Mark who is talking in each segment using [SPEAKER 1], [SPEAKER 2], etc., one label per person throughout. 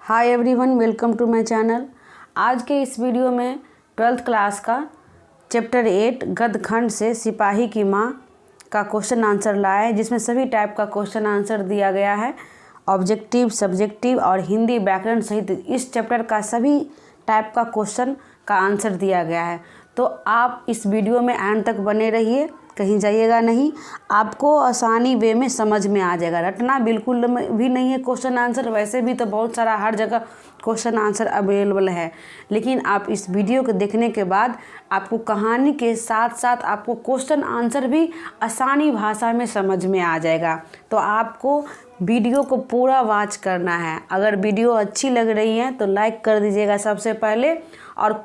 [SPEAKER 1] Hi everyone, welcome to my channel. आज के इस वीडियो में 12th क्लास का चैप्टर 8 गद्य खंड से सिपाही की माँ का क्वेश्चन आंसर लाया है, जिसमें सभी टाइप का क्वेश्चन आंसर दिया गया है। ऑब्जेक्टिव, सब्जेक्टिव और हिंदी व्याकरण सहित इस चैप्टर का सभी टाइप का क्वेश्चन का आंसर दिया गया है। तो आप इस वीडियो में एंड तक बने रहिए, कहीं जाइएगा नहीं। आपको आसानी वे में समझ में आ जाएगा। रटना बिल्कुल भी नहीं है क्वेश्चन आंसर। वैसे भी तो बहुत सारा हर जगह क्वेश्चन आंसर अवेलेबल है, लेकिन आप इस वीडियो को देखने के बाद आपको कहानी के साथ साथ आपको क्वेश्चन आंसर भी आसानी भाषा में समझ में आ जाएगा। तो आपको वीडियो को पूरा वॉच करना है। अगर वीडियो अच्छी लग रही है तो लाइक कर दीजिएगा सबसे पहले। और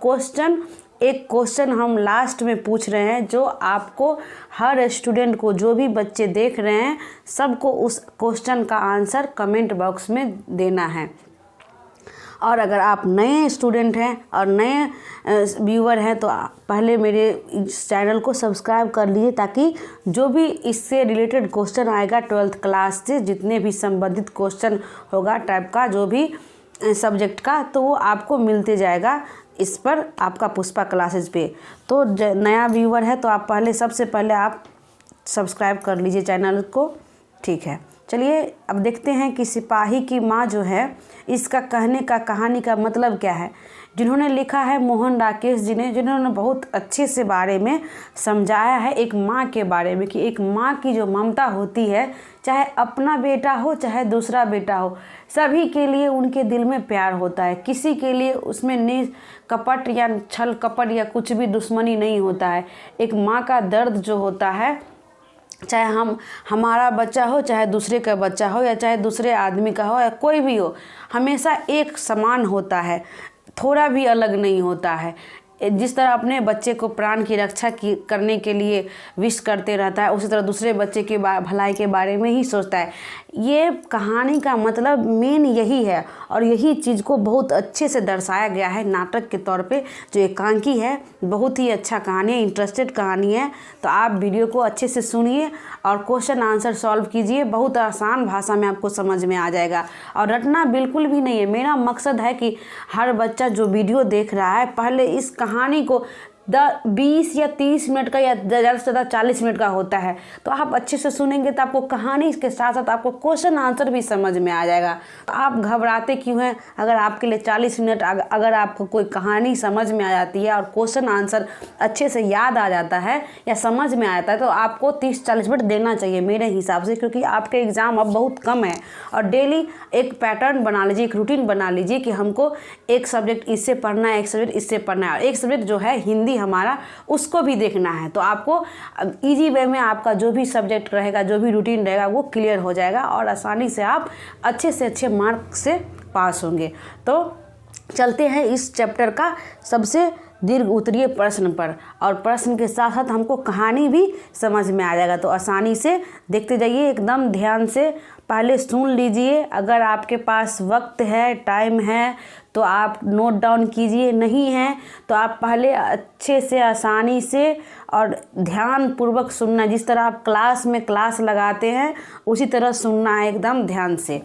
[SPEAKER 1] एक क्वेश्चन हम लास्ट में पूछ रहे हैं, जो आपको हर स्टूडेंट को, जो भी बच्चे देख रहे हैं, सबको उस क्वेश्चन का आंसर कमेंट बॉक्स में देना है। और अगर आप नए स्टूडेंट हैं और नए व्यूअर हैं तो पहले मेरे इस चैनल को सब्सक्राइब कर लीजिए, ताकि जो भी इससे रिलेटेड क्वेश्चन आएगा 12th क्लास से, जितने भी संबंधित क्वेश्चन होगा टाइप का, जो भी सब्जेक्ट का, तो वो आपको मिलते जाएगा इस पर आपका पुष्पा क्लासेस पे। तो नया व्यूअर है तो आप सबसे पहले आप सब्सक्राइब कर लीजिए चैनल को, ठीक है। चलिए अब देखते हैं कि सिपाही की माँ जो है, इसका कहने का कहानी का मतलब क्या है। जिन्होंने लिखा है मोहन राकेश जी ने, जिन्होंने बहुत अच्छे से बारे में समझाया है एक माँ के बारे में, कि एक माँ की जो ममता होती है, चाहे अपना बेटा हो चाहे दूसरा बेटा हो, सभी के लिए उनके दिल में प्यार होता है। किसी के लिए उसमें कपट या छल कपट या कुछ भी दुश्मनी नहीं होता है। एक माँ का दर्द जो होता है, चाहे हमारा बच्चा हो, चाहे दूसरे का बच्चा हो, या चाहे दूसरे आदमी का हो, या कोई भी हो, हमेशा एक समान होता है, थोड़ा भी अलग नहीं होता है। जिस तरह अपने बच्चे को प्राण की रक्षा करने के लिए विश करते रहता है, उसी तरह दूसरे बच्चे के भलाई के बारे में ही सोचता है। ये कहानी का मतलब मेन यही है, और यही चीज़ को बहुत अच्छे से दर्शाया गया है नाटक के तौर पे। जो एकांकी है, बहुत ही अच्छा कहानी है, इंटरेस्टेड कहानी है। तो आप वीडियो को अच्छे से सुनिए और क्वेश्चन आंसर सॉल्व कीजिए। बहुत आसान भाषा में आपको समझ में आ जाएगा, और रटना बिल्कुल भी नहीं है। मेरा मकसद है कि हर बच्चा जो वीडियो देख रहा है, पहले इस कहानी को 20 या 30 मिनट का, या ज़्यादा से ज़्यादा 40 मिनट का होता है, तो आप अच्छे से सुनेंगे तो आपको कहानी के साथ साथ आपको क्वेश्चन आंसर भी समझ में आ जाएगा। तो आप घबराते क्यों हैं? अगर आपके लिए 40 मिनट, अगर आपको कोई कहानी समझ में आ जाती है और क्वेश्चन आंसर अच्छे से याद आ जाता है या समझ में आ जाता है, तो आपको 30-40 मिनट देना चाहिए मेरे हिसाब से, क्योंकि आपके एग्ज़ाम अब बहुत कम है। और डेली एक पैटर्न बना लीजिए, एक रूटीन बना लीजिए कि हमको एक सब्जेक्ट इससे पढ़ना है, एक सब्जेक्ट इससे पढ़ना है, और एक सब्जेक्ट जो है हिंदी हमारा, उसको भी देखना है। तो आपको इजी वे में आपका जो भी सब्जेक्ट रहेगा, जो भी रूटीन रहेगा, वो क्लियर हो जाएगा, और आसानी से आप अच्छे से अच्छे मार्क्स से पास होंगे। तो चलते हैं इस चैप्टर का सबसे दीर्घ उत्तरीय प्रश्न पर, और प्रश्न के साथ साथ हमको कहानी भी समझ में आ जाएगा। तो आसानी से देखते जाइए, एकदम ध्यान से पहले सुन लीजिए। अगर आपके पास वक्त है, टाइम है, तो आप नोट डाउन कीजिए। नहीं है तो आप पहले अच्छे से, आसानी से और ध्यान पूर्वक सुनना। जिस तरह आप क्लास में क्लास लगाते हैं, उसी तरह सुनना है एकदम ध्यान से।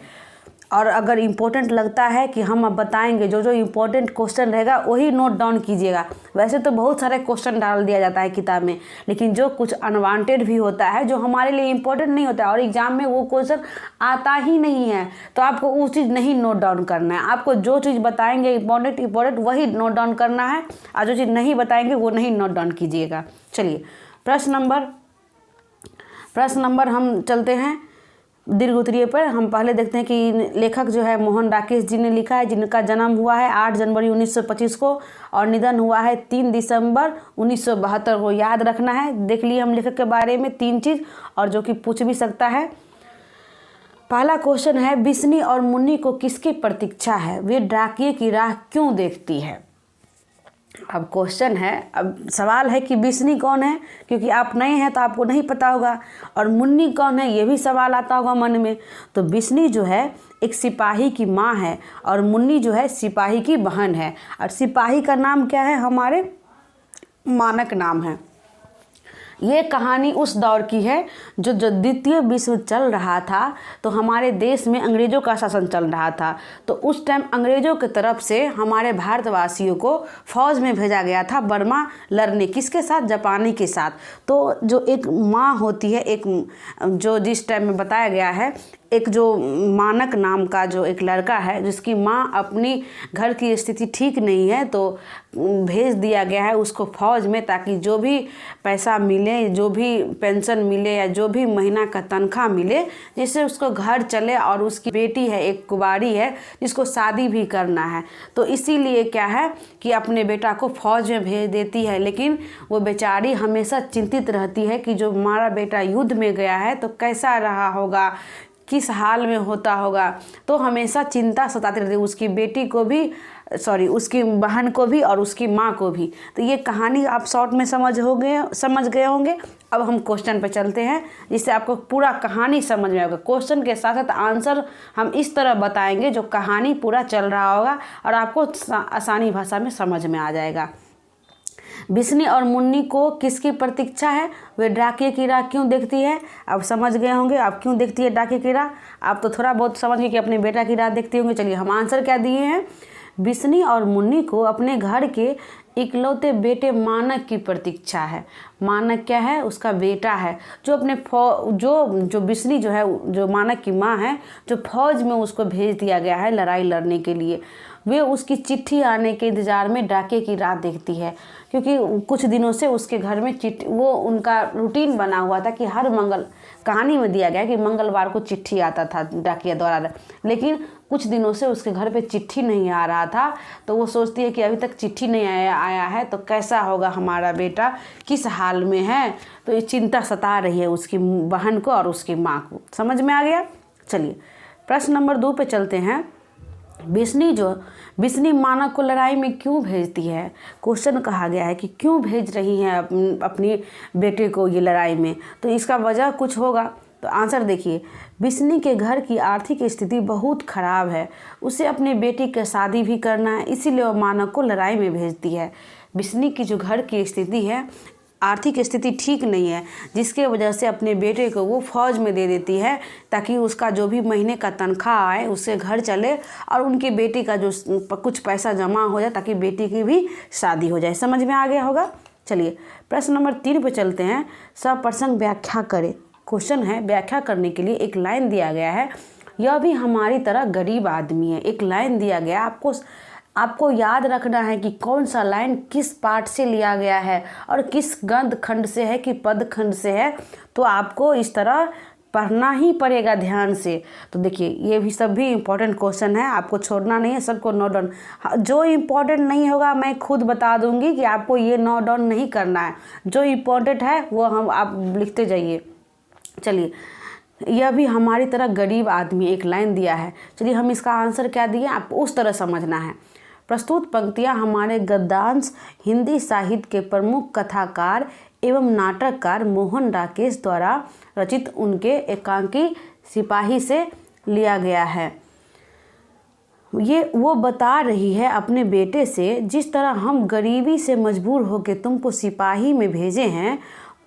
[SPEAKER 1] और अगर इम्पोर्टेंट लगता है कि हम अब बताएंगे, जो इम्पोर्टेंट क्वेश्चन रहेगा वही नोट डाउन कीजिएगा। वैसे तो बहुत सारे क्वेश्चन डाल दिया जाता है किताब में, लेकिन जो कुछ अनवांटेड भी होता है, जो हमारे लिए इम्पोर्टेंट नहीं होता है, और एग्जाम में वो क्वेश्चन आता ही नहीं है, तो आपको वो चीज़ नहीं नोट डाउन करना है। आपको जो चीज़ बताएंगे इम्पोर्टेंट वही नोट डाउन करना है, और जो चीज़ नहीं बताएंगे वो नहीं नोट डाउन कीजिएगा। चलिए प्रश्न नंबर हम चलते हैं दीर्घ उत्तरीय पर। हम पहले देखते हैं कि लेखक जो है मोहन राकेश जी ने लिखा है, जिनका जन्म हुआ है 8 जनवरी 1925 को, और निधन हुआ है 3 दिसंबर 1972 को। याद रखना है। देख लिए हम लेखक के बारे में 3 चीज़, और जो कि पूछ भी सकता है। पहला क्वेश्चन है, बिस्नी और मुन्नी को किसकी प्रतीक्षा है? वे डाकिये की राह क्यों देखती है? अब क्वेश्चन है, अब सवाल है कि बिस्नी कौन है, क्योंकि आप नए हैं तो आपको नहीं पता होगा। और मुन्नी कौन है, ये भी सवाल आता होगा मन में। तो बिस्नी जो है एक सिपाही की माँ है, और मुन्नी जो है सिपाही की बहन है। और सिपाही का नाम क्या है? हमारे मानक नाम है। ये कहानी उस दौर की है जो द्वितीय विश्व चल रहा था, तो हमारे देश में अंग्रेज़ों का शासन चल रहा था। तो उस टाइम अंग्रेज़ों की तरफ से हमारे भारतवासियों को फ़ौज में भेजा गया था बर्मा लड़ने, किसके साथ? जापानी के साथ। तो जो एक माँ होती है, एक जो जिस टाइम में बताया गया है, एक जो मानक नाम का जो एक लड़का है जिसकी माँ अपनी घर की स्थिति ठीक नहीं है, तो भेज दिया गया है उसको फ़ौज में, ताकि जो भी पैसा मिले, जो भी पेंशन मिले या जो भी महीना का तनख्वाह मिले, जिससे उसको घर चले। और उसकी बेटी है, एक कुंवारी है, जिसको शादी भी करना है। तो इसीलिए क्या है कि अपने बेटा को फ़ौज में भेज देती है। लेकिन वो बेचारी हमेशा चिंतित रहती है कि जो हमारा बेटा युद्ध में गया है तो कैसा रहा होगा, किस हाल में होता होगा। तो हमेशा चिंता सताती रहती है, उसकी बेटी को भी, उसकी बहन को भी और उसकी माँ को भी। तो ये कहानी आप शॉर्ट में समझ गए होंगे। अब हम क्वेश्चन पे चलते हैं, जिससे आपको पूरा कहानी समझ में आएगा। क्वेश्चन के साथ साथ आंसर हम इस तरह बताएंगे जो कहानी पूरा चल रहा होगा और आपको आसानी भाषा में समझ में आ जाएगा। बिस्नी और मुन्नी को किसकी प्रतीक्षा है? वे डाकिये की राह क्यों देखती है? अब समझ गए होंगे आप क्यों देखती है डाकिये की राह। आप तो थोड़ा बहुत समझ गए कि अपने बेटा की राह देखती होंगे। चलिए हम आंसर क्या दिए हैं। बिस्नी और मुन्नी को अपने घर के इकलौते बेटे मानक की प्रतीक्षा है। मानक क्या है? उसका बेटा है, जो अपने जो बिस्नी जो है, जो मानक की माँ है, जो फौज में उसको भेज दिया गया है लड़ाई लड़ने के लिए। वे उसकी चिट्ठी आने के इंतज़ार में डाके की राह देखती है, क्योंकि कुछ दिनों से उसके घर में वो उनका रूटीन बना हुआ था कि हर कहानी में दिया गया कि मंगलवार को चिट्ठी आता था डाकिया द्वारा। लेकिन कुछ दिनों से उसके घर पे चिट्ठी नहीं आ रहा था, तो वो सोचती है कि अभी तक चिट्ठी नहीं आया है तो कैसा होगा, हमारा बेटा किस हाल में है। तो ये चिंता सता रही है उसकी बहन को और उसकी माँ को। समझ में आ गया। चलिए प्रश्न नंबर 2 पे चलते हैं। बिस्नी मानक को लड़ाई में क्यों भेजती है? क्वेश्चन कहा गया है कि क्यों भेज रही हैं अपनी बेटे को ये लड़ाई में, तो इसका वजह कुछ होगा। तो आंसर देखिए, बिस्नी के घर की आर्थिक स्थिति बहुत ख़राब है, उसे अपने बेटी की शादी भी करना है, इसीलिए वो मानक को लड़ाई में भेजती है। बिस्नी की जो घर की स्थिति है, आर्थिक स्थिति ठीक नहीं है, जिसके वजह से अपने बेटे को वो फ़ौज में दे देती है, ताकि उसका जो भी महीने का तनख्वाह आए उससे घर चले और उनकी बेटी का जो कुछ पैसा जमा हो जाए, ताकि बेटी की भी शादी हो जाए। समझ में आ गया होगा। चलिए प्रश्न नंबर 3 पे चलते हैं। सप्रसंग व्याख्या करें। क्वेश्चन है, व्याख्या करने के लिए एक लाइन दिया गया है, यह भी हमारी तरह गरीब आदमी है। एक लाइन दिया गया, आपको याद रखना है कि कौन सा लाइन किस पाठ से लिया गया है और किस गद्य खंड से है कि पद खंड से है। तो आपको इस तरह पढ़ना ही पड़ेगा ध्यान से। तो देखिए ये भी सब भी इम्पोर्टेंट क्वेश्चन है, आपको छोड़ना नहीं है, सबको नोट डाउन। जो इम्पोर्टेंट नहीं होगा मैं खुद बता दूंगी कि आपको ये नोट डाउन नहीं करना है, जो इम्पोर्टेंट है वो आप लिखते जाइए। चलिए, यह भी हमारी तरह गरीब आदमी, एक लाइन दिया है। चलिए हम इसका आंसर क्या दिए, आपको उस तरह समझना है। प्रस्तुत पंक्तियां हमारे गद्यांश हिंदी साहित्य के प्रमुख कथाकार एवं नाटककार मोहन राकेश द्वारा रचित उनके एकांकी सिपाही से लिया गया है। ये वो बता रही है अपने बेटे से, जिस तरह हम गरीबी से मजबूर होकर तुमको सिपाही में भेजे हैं,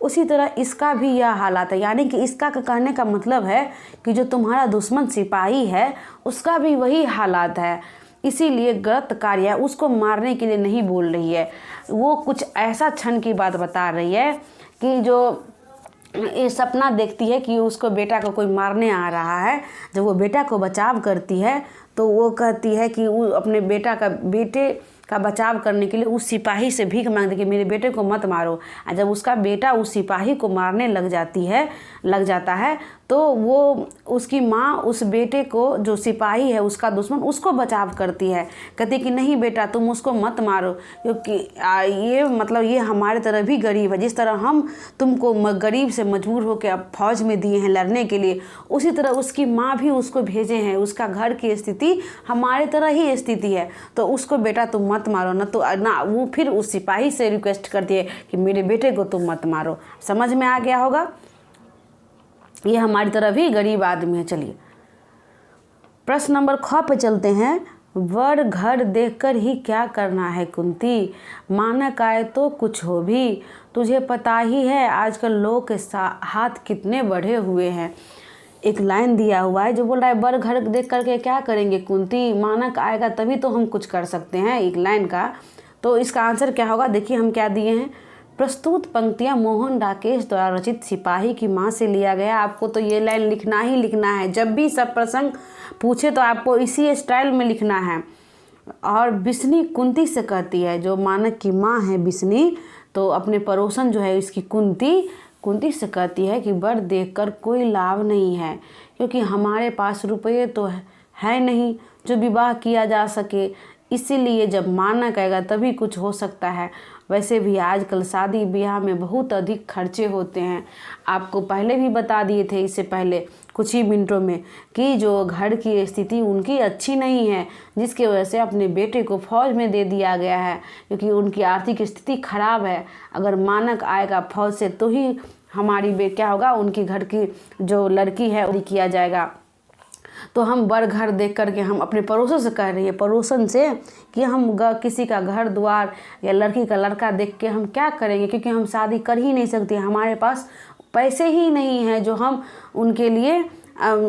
[SPEAKER 1] उसी तरह इसका भी यह हालात है। यानी कि इसका कहने का मतलब है कि जो तुम्हारा दुश्मन सिपाही है उसका भी वही हालात है, इसीलिए गलत कार्य है, उसको मारने के लिए नहीं बोल रही है। वो कुछ ऐसा क्षण की बात बता रही है कि जो ये सपना देखती है कि उसको बेटा को कोई मारने आ रहा है। जब वो बेटा को बचाव करती है तो वो कहती है कि वो अपने बेटे का बचाव करने के लिए उस सिपाही से भीख मांगती कि मेरे बेटे को मत मारो। और जब उसका बेटा उस सिपाही को मारने लग जाता है तो वो उसकी माँ उस बेटे को, जो सिपाही है उसका दुश्मन, उसको बचाव करती है, कहती कि नहीं बेटा तुम उसको मत मारो, क्योंकि ये हमारे तरह भी गरीब है। जिस तरह हम तुमको गरीब से मजबूर होकर अब फौज में दिए हैं लड़ने के लिए, उसी तरह उसकी माँ भी उसको भेजे हैं। उसका घर की स्थिति हमारे तरह ही स्थिति है, तो उसको बेटा तुम मत मारो ना वो फिर उस सिपाही से रिक्वेस्ट करती है कि मेरे बेटे को तुम मत मारो। समझ में आ गया होगा। ये हमारी तरह भी गरीब आदमी है। चलिए प्रश्न नंबर 6 पे चलते हैं। वर घर देखकर ही क्या करना है कुंती, मानक आए तो कुछ हो भी। तुझे पता ही है आजकल लोग के हाथ कितने बढ़े हुए हैं। एक लाइन दिया हुआ है जो बोल रहा है वर घर देख करके क्या करेंगे कुंती, मानक आएगा तभी तो हम कुछ कर सकते हैं, एक लाइन का। तो इसका आंसर क्या होगा, देखिए हम क्या दिए हैं। प्रस्तुत पंक्तियां मोहन राकेश द्वारा रचित सिपाही की माँ से लिया गया। आपको तो ये लाइन लिखना ही लिखना है, जब भी सब प्रसंग पूछे तो आपको इसी स्टाइल में लिखना है। और बिस्नी कुंती से कहती है, जो मानक की माँ है बिस्नी, तो अपने पड़ोसन जो है इसकी कुंती से कहती है कि वर देखकर कोई लाभ नहीं है, क्योंकि हमारे पास रुपये तो है नहीं जो विवाह किया जा सके, इसीलिए जब मानक आएगा तभी कुछ हो सकता है। वैसे भी आजकल शादी ब्याह में बहुत अधिक खर्चे होते हैं। आपको पहले भी बता दिए थे, इससे पहले कुछ ही मिनटों में, कि जो घर की स्थिति उनकी अच्छी नहीं है, जिसकी वजह से अपने बेटे को फौज में दे दिया गया है, क्योंकि उनकी आर्थिक स्थिति खराब है। अगर मानक आएगा फौज से तो ही हमारी क्या होगा, उनकी घर की जो लड़की है वो किया जाएगा। तो हम वर घर देख करके हम अपने पड़ोसन से कह रही है, पड़ोसन से, कि हम किसी का घर द्वार या लड़की का लड़का देख के हम क्या करेंगे, क्योंकि हम शादी कर ही नहीं सकते, हमारे पास पैसे ही नहीं हैं जो हम उनके लिए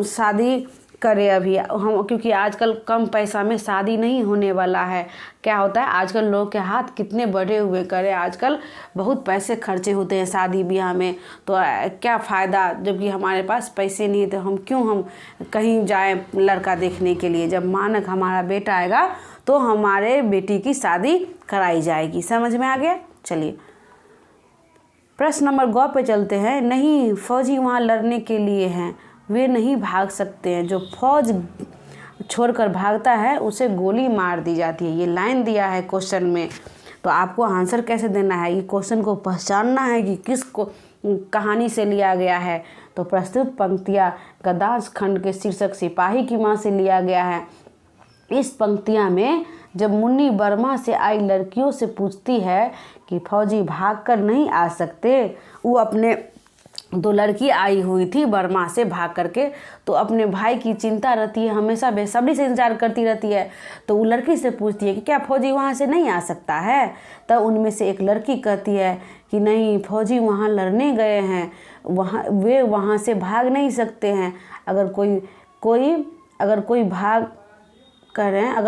[SPEAKER 1] शादी करें अभी हम, क्योंकि आजकल कम पैसा में शादी नहीं होने वाला है। क्या होता है आजकल लोग के हाथ कितने बढ़े हुए करें, आजकल बहुत पैसे खर्चे होते हैं शादी ब्याह में, तो क्या फ़ायदा, जबकि हमारे पास पैसे नहीं, तो हम क्यों हम कहीं जाएं लड़का देखने के लिए। जब मानक हमारा बेटा आएगा तो हमारे बेटी की शादी कराई जाएगी। समझ में आ गया। चलिए प्रश्न नंबर गौ पे चलते हैं। नहीं, फौजी वहाँ लड़ने के लिए हैं, वे नहीं भाग सकते हैं। जो फौज छोड़कर भागता है उसे गोली मार दी जाती है। ये लाइन दिया है क्वेश्चन में, तो आपको आंसर कैसे देना है, ये क्वेश्चन को पहचानना है कि किस को कहानी से लिया गया है। तो प्रस्तुत पंक्तियाँ गद्यांश खंड के शीर्षक सिपाही की माँ से लिया गया है। इस पंक्तियाँ में जब मुन्नी बर्मा से आई लड़कियों से पूछती है कि फौजी भागकर नहीं आ सकते, वो अपने दो लड़की आई हुई थी बर्मा से भाग करके, तो अपने भाई की चिंता रहती है, हमेशा बेसब्री से इंतजार करती रहती है। तो वो लड़की से पूछती है कि क्या फौजी वहाँ से नहीं आ सकता है। तब उनमें से एक लड़की कहती है कि नहीं, फौजी वहाँ लड़ने गए हैं, वे वहाँ से भाग नहीं सकते हैं। अगर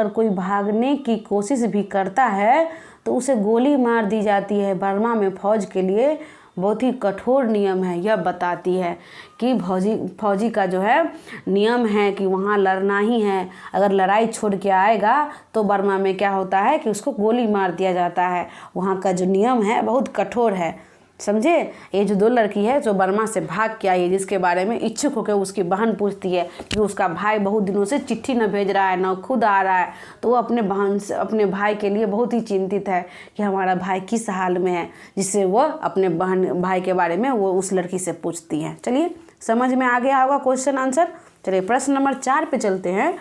[SPEAKER 1] कोई भागने की कोशिश भी करता है तो उसे गोली मार दी जाती है। बर्मा में फौज के लिए बहुत ही कठोर नियम है। यह बताती है कि फौजी का जो है नियम है कि वहाँ लड़ना ही है। अगर लड़ाई छोड़ के आएगा तो बर्मा में क्या होता है कि उसको गोली मार दिया जाता है। वहाँ का जो नियम है बहुत कठोर है, समझे। ये जो दो लड़की है जो बर्मा से भाग के आई है, जिसके बारे में इच्छुक होकर उसकी बहन पूछती है कि उसका भाई बहुत दिनों से चिट्ठी न भेज रहा है, न खुद आ रहा है, तो वो अपने भाई के लिए बहुत ही चिंतित है कि हमारा भाई किस हाल में है, जिससे वो अपने भाई के बारे में वो उस लड़की से पूछती है। चलिए समझ में आ गया होगा क्वेश्चन आंसर। चलिए प्रश्न नंबर 4 पे चलते हैं।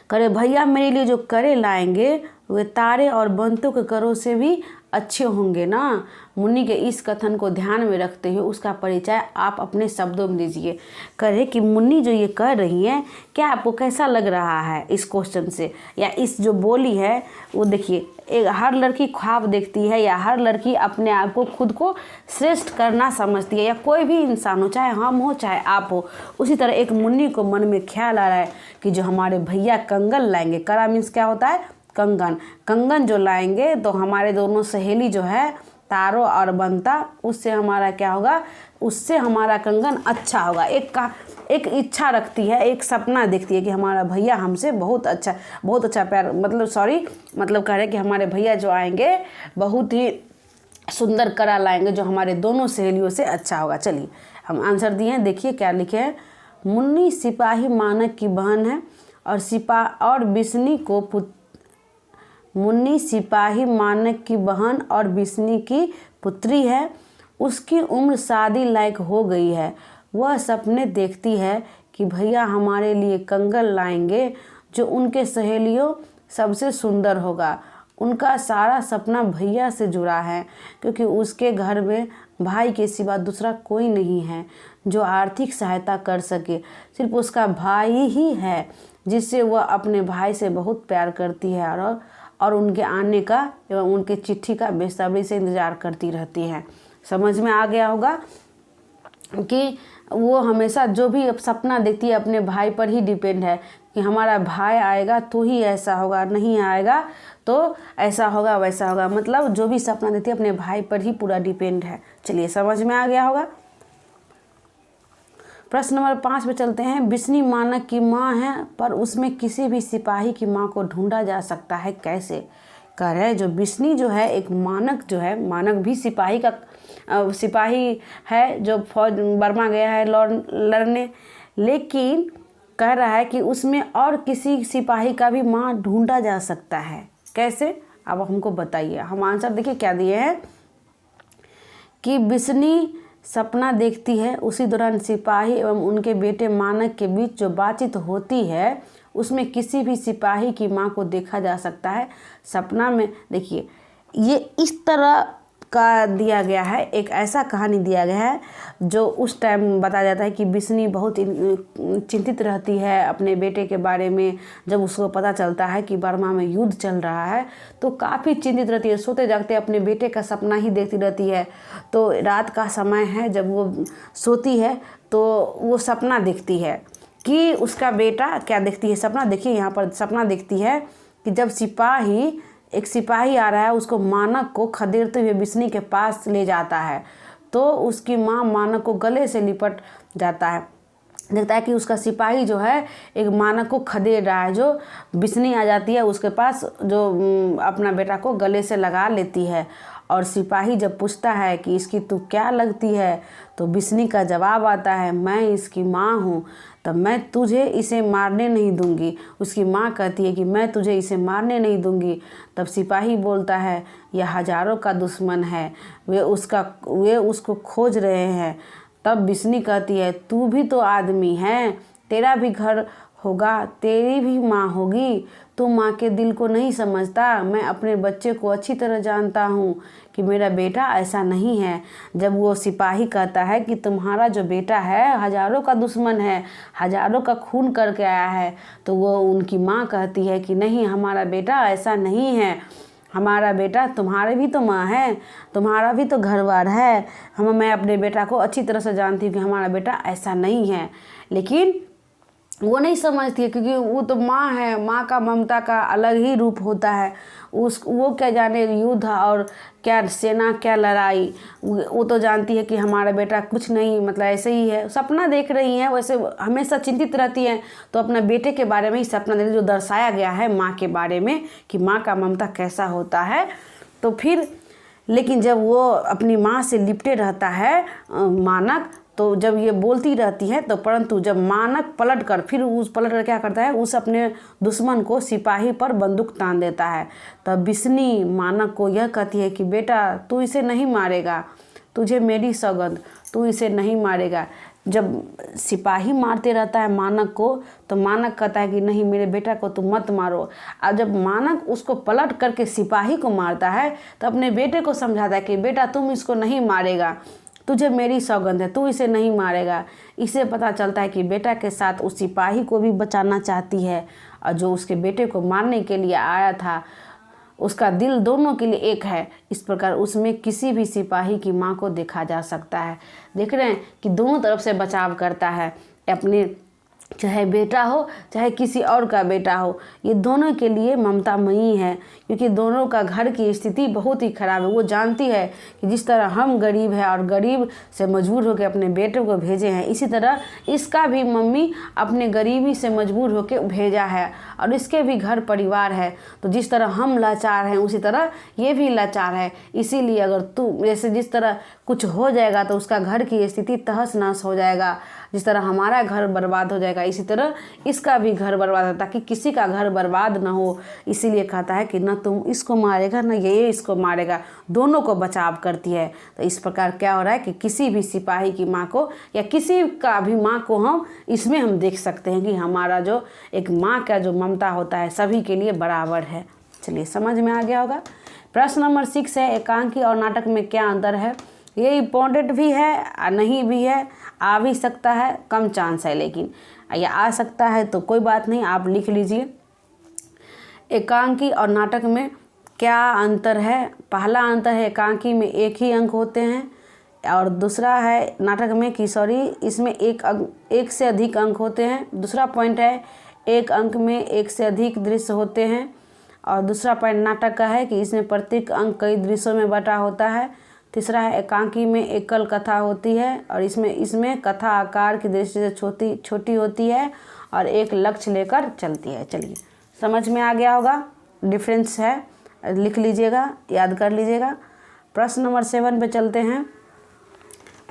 [SPEAKER 1] करे भैया मेरे लिए जो करे लाएंगे वे तारे और बंतों के करों से भी अच्छे होंगे ना। मुन्नी के इस कथन को ध्यान में रखते हुए उसका परिचय आप अपने शब्दों में दीजिए। कहे कि मुन्नी जो ये कर रही है, क्या आपको कैसा लग रहा है इस क्वेश्चन से, या इस जो बोली है वो देखिए। हर लड़की ख्वाब देखती है, या हर लड़की अपने आप को खुद को श्रेष्ठ करना समझती है, या कोई भी इंसान हो, चाहे हम हो चाहे आप हो। उसी तरह एक मुन्नी को मन में ख्याल आ रहा है कि जो हमारे भैया कंगन लाएंगे, करा मीन्स क्या होता है, कंगन जो लाएंगे, तो हमारे दोनों सहेली जो है तारो और बंता, उससे हमारा क्या होगा, उससे हमारा कंगन अच्छा होगा। एक इच्छा रखती है, एक सपना देखती है कि हमारा भैया हमसे बहुत अच्छा प्यार, मतलब कह रहे हैं कि हमारे भैया जो आएंगे बहुत ही सुंदर करा लाएंगे जो हमारे दोनों सहेलियों से अच्छा होगा। चलिए हम आंसर दिए हैं, देखिए क्या लिखे हैं। मुन्नी सिपाही मानक की बहन है और मुन्नी सिपाही मानक की बहन और बिस्नी की पुत्री है। उसकी उम्र शादी लायक हो गई है। वह सपने देखती है कि भैया हमारे लिए कंगन लाएंगे जो उनके सहेलियों सबसे सुंदर होगा। उनका सारा सपना भैया से जुड़ा है, क्योंकि उसके घर में भाई के सिवा दूसरा कोई नहीं है जो आर्थिक सहायता कर सके। सिर्फ उसका भाई ही है जिससे वह अपने भाई से बहुत प्यार करती है और उनके आने का एवं उनके चिट्ठी का बेसब्री से इंतज़ार करती रहती है। समझ में आ गया होगा कि वो हमेशा जो भी सपना देखती है अपने भाई पर ही डिपेंड है कि हमारा भाई आएगा तो ही ऐसा होगा, नहीं आएगा तो ऐसा होगा वैसा होगा। मतलब जो भी सपना देखती है अपने भाई पर ही पूरा डिपेंड है। चलिए समझ में आ गया होगा। प्रश्न नंबर 5 पे चलते हैं। बिस्नी मानक की माँ है पर उसमें किसी भी सिपाही की माँ को ढूंढा जा सकता है, कैसे? कह रहे हैं जो बिस्नी जो है एक मानक जो है, मानक भी सिपाही का सिपाही है जो फौज बर्मा गया है लड़ने, लेकिन कह रहा है कि उसमें और किसी सिपाही का भी माँ ढूंढा जा सकता है, कैसे? अब हमको बताइए। हम आंसर देखिए क्या दिए हैं कि बिस्नी सपना देखती है, उसी दौरान सिपाही एवं उनके बेटे मानक के बीच जो बातचीत होती है उसमें किसी भी सिपाही की मां को देखा जा सकता है। सपना में देखिए ये इस तरह का दिया गया है, एक ऐसा कहानी दिया गया है जो उस टाइम बताया जाता है कि बिस्नी बहुत चिंतित रहती है अपने बेटे के बारे में। जब उसको पता चलता है कि बर्मा में युद्ध चल रहा है तो काफ़ी चिंतित रहती है, सोते जागते अपने बेटे का सपना ही देखती रहती है। तो रात का समय है, जब वो सोती है तो वो सपना देखती है कि उसका बेटा क्या देखती है, सपना देखिए यहाँ पर सपना देखती है कि जब एक सिपाही आ रहा है, उसको मानक को खदेड़ते हुए बिस्नी के पास ले जाता है तो उसकी माँ मानक को गले से लिपट जाता है। देखता है कि उसका सिपाही जो है एक मानक को खदेड़ रहा है, जो बिस्नी आ जाती है उसके पास, जो अपना बेटा को गले से लगा लेती है। और सिपाही जब पूछता है कि इसकी तू क्या लगती है तो बिस्नी का जवाब आता है, मैं इसकी माँ हूँ, तब मैं तुझे इसे मारने नहीं दूंगी। उसकी माँ कहती है कि मैं तुझे इसे मारने नहीं दूंगी। तब सिपाही बोलता है यह हजारों का दुश्मन है, वे उसको खोज रहे हैं। तब बिस्नी कहती है तू भी तो आदमी है, तेरा भी घर होगा, तेरी भी माँ होगी, तू माँ के दिल को नहीं समझता। मैं अपने बच्चे को अच्छी तरह जानता हूँ कि मेरा बेटा ऐसा नहीं है। जब वो सिपाही कहता है कि तुम्हारा जो बेटा है हजारों का दुश्मन है, हजारों का खून करके आया है, तो वो उनकी माँ कहती है कि नहीं, हमारा बेटा ऐसा नहीं है, हमारा बेटा तुम्हारे भी तो माँ है, तुम्हारा भी तो घरवार है। मैं अपने बेटा को अच्छी तरह से जानती हूँ कि हमारा बेटा ऐसा नहीं है। लेकिन वो नहीं समझती है क्योंकि वो तो माँ है, माँ का ममता का अलग ही रूप होता है। वो क्या जाने युद्ध और क्या सेना क्या लड़ाई, वो तो जानती है कि हमारा बेटा कुछ नहीं, मतलब ऐसे ही है, सपना देख रही है, वैसे हमेशा चिंतित रहती है। तो अपने बेटे के बारे में ही सपना देख, जो दर्शाया गया है माँ के बारे में कि माँ का ममता कैसा होता है। तो फिर लेकिन जब वो अपनी माँ से लिपटे रहता है मानक, तो जब ये बोलती रहती है तो परंतु जब मानक पलट कर क्या करता है, उस अपने दुश्मन को सिपाही पर बंदूक तान देता है। तब बिस्नी मानक को यह कहती है कि बेटा तू इसे नहीं मारेगा, तुझे मेरी सौगंध, तू इसे नहीं मारेगा। जब सिपाही मारते रहता है मानक को तो मानक कहता है कि नहीं, मेरे बेटा को तुम मत मारो। और जब मानक उसको पलट करके सिपाही को मारता है तो अपने बेटे को समझाता है कि बेटा तुम इसको नहीं मारेगा, तुझे मेरी सौगंध है, तू इसे नहीं मारेगा। इससे पता चलता है कि बेटा के साथ उस सिपाही को भी बचाना चाहती है और जो उसके बेटे को मारने के लिए आया था उसका दिल दोनों के लिए एक है। इस प्रकार उसमें किसी भी सिपाही की माँ को देखा जा सकता है। देख रहे हैं कि दोनों तरफ से बचाव करता है, अपने चाहे बेटा हो चाहे किसी और का बेटा हो, ये दोनों के लिए ममतामयी है क्योंकि दोनों का घर की स्थिति बहुत ही ख़राब है। वो जानती है कि जिस तरह हम गरीब हैं और गरीब से मजबूर होकर अपने बेटे को भेजे हैं, इसी तरह इसका भी मम्मी अपने गरीबी से मजबूर होकर भेजा है और इसके भी घर परिवार है। तो जिस तरह हम लाचार हैं उसी तरह ये भी लाचार है। इसीलिए अगर तू जैसे जिस तरह कुछ हो जाएगा तो उसका घर की स्थिति तहस नहस हो जाएगा, जिस तरह हमारा घर बर्बाद हो जाएगा इसी तरह इसका भी घर बर्बाद हो, ताकि किसी का घर बर्बाद ना हो। इसीलिए कहता है कि ना तुम इसको मारेगा ना ये इसको मारेगा, दोनों को बचाव करती है। तो इस प्रकार क्या हो रहा है कि किसी भी सिपाही की माँ को या किसी का भी माँ को हम इसमें हम देख सकते हैं कि हमारा जो एक माँ का जो ममता होता है सभी के लिए बराबर है। चलिए समझ में आ गया होगा। प्रश्न नंबर 6 है, एकांकी और नाटक में क्या अंतर है? ये इम्पोर्टेंट भी है नहीं भी है, आ भी सकता है, कम चांस है। लेकिन या आ सकता है तो कोई बात नहीं, आप लिख लीजिए। एकांकी और नाटक में क्या अंतर है? पहला अंतर है एकांकी में एक ही अंक होते हैं और दूसरा है नाटक में कि इसमें एक से अधिक अंक होते हैं। दूसरा पॉइंट है एक अंक में एक से अधिक दृश्य होते हैं और दूसरा पॉइंट नाटक का है कि इसमें प्रत्येक अंक कई दृश्यों में बटा होता है। तीसरा है एकांकी में एकल कथा होती है और इसमें कथा आकार की दृष्टि से छोटी होती है और एक लक्ष्य लेकर चलती है। चलिए, समझ में आ गया होगा, डिफरेंस है, लिख लीजिएगा, याद कर लीजिएगा। प्रश्न नंबर 7 पे चलते हैं।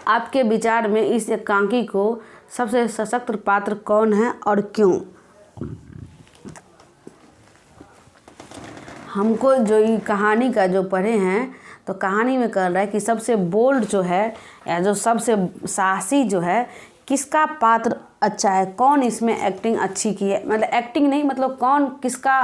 [SPEAKER 1] आपके विचार में इस एकांकी को सबसे सशक्त पात्र कौन है और क्यों? हमको जो ये कहानी का जो पढ़े हैं तो कहानी में कह रहा है कि सबसे बोल्ड जो है या जो सबसे साहसी जो है, किसका पात्र अच्छा है, कौन इसमें एक्टिंग अच्छी की है, मतलब एक्टिंग नहीं, मतलब कौन किसका